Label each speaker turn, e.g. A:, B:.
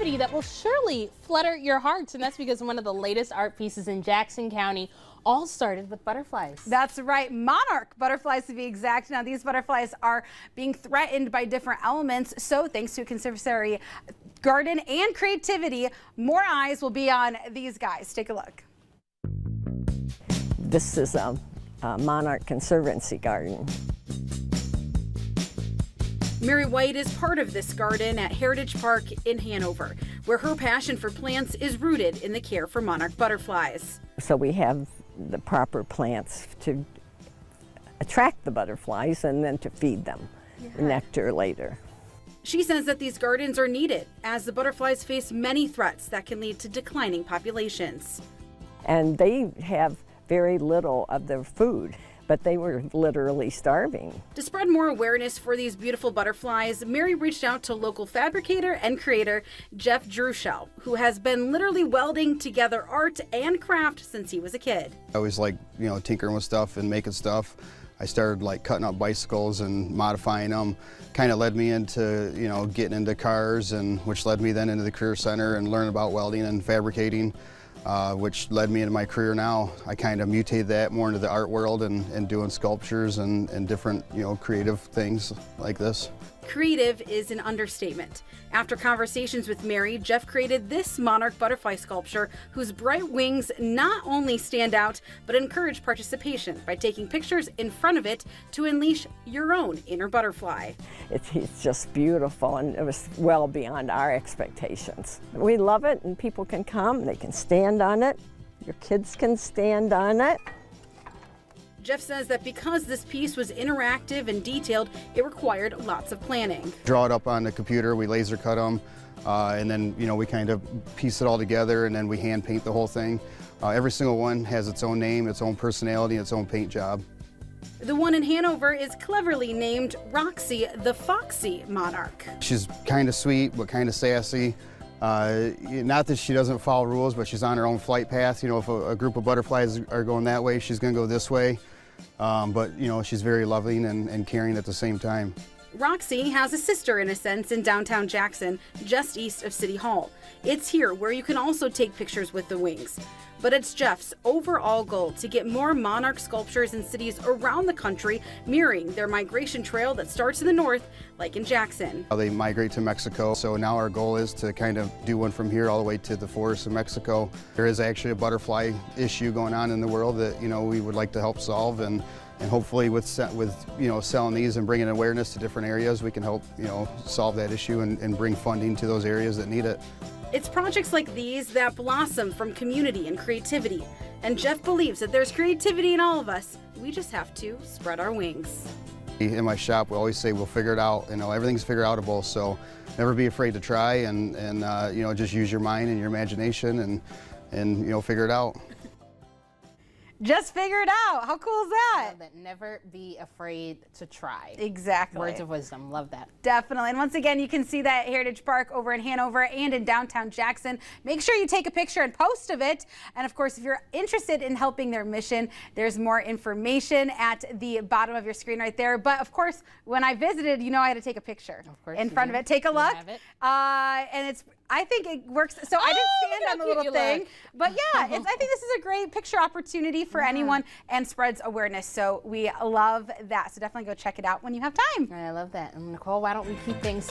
A: creativity that will surely flutter your hearts, and that's because one of the latest art pieces in Jackson County all started with butterflies.
B: That's right, monarch butterflies to be exact. Now these butterflies are being threatened by different elements, so thanks to a conservatory garden and creativity, more eyes will be on these guys. Take a look.
C: This is a monarch conservancy garden.
B: Mary White is part of this garden at Heritage Park in Hanover, where her passion for plants is rooted in the care for monarch butterflies.
C: So we have the proper plants to attract the butterflies and then to feed them nectar later.
B: She says that these gardens are needed as the butterflies face many threats that can lead to declining populations.
C: And they have very little of their food, but they were literally starving.
B: To spread more awareness for these beautiful butterflies, Mary reached out to local fabricator and creator Jeff Drushal, who has been literally welding together art and craft since he was a kid.
D: I always like, tinkering with stuff and making stuff. I started like cutting up bicycles and modifying them. Kind of led me into, getting into cars, and which led me then into the Career Center and learning about welding and fabricating. Which led me into my career now. I kind of mutated that more into the art world and doing sculptures and different, creative things like this.
B: Creative is an understatement. After conversations with Mary, Jeff created this monarch butterfly sculpture whose bright wings not only stand out, but encourage participation by taking pictures in front of it to unleash your own inner butterfly.
C: It's just beautiful, and it was well beyond our expectations. We love it, and people can come, they can stand on it, your kids can stand on it.
B: Jeff says that because this piece was interactive and detailed, it required lots of planning.
D: Draw it up on the computer, we laser cut them, and then we kind of piece it all together, and then we hand paint the whole thing. Every single one has its own name, its own personality, its own paint job.
B: The one in Hanover is cleverly named Roxy the Foxy Monarch.
D: She's kind of sweet, but kind of sassy. Not that she doesn't follow rules, but she's on her own flight path. If a group of butterflies are going that way, she's going to go this way. But she's very loving and caring at the same time.
B: Roxy has a sister, in a sense, in downtown Jackson, just east of City Hall. It's here where you can also take pictures with the wings. But it's Jeff's overall goal to get more monarch sculptures in cities around the country, mirroring their migration trail that starts in the north, like in Jackson.
D: They migrate to Mexico, so now our goal is to kind of do one from here all the way to the forests of Mexico. There is actually a butterfly issue going on in the world that we would like to help solve, and hopefully with selling these and bringing awareness to different areas, we can help solve that issue and bring funding to those areas that need it.
B: It's projects like these that blossom from community and creativity. And Jeff believes that there's creativity in all of us. We just have to spread our wings.
D: In my shop, we always say we'll figure it out. Everything's figure outable, so never be afraid to try and just use your mind and your imagination and figure it out.
B: Just figure it out. How cool is that?
A: That never be afraid to try.
B: Exactly.
A: Words of wisdom. Love that.
B: Definitely. And once again, you can see that at Heritage Park over in Hanover and in downtown Jackson. Make sure you take a picture and post of it. And of course, if you're interested in helping their mission, there's more information at the bottom of your screen right there. But of course, when I visited, I had to take a picture in front of it. Take a look. And I think it works. So I didn't stand on the little thing, but yeah, I think this is a great picture opportunity for anyone and spreads awareness. So we love that. So definitely go check it out when you have time.
A: I love that. And Nicole, why don't we keep things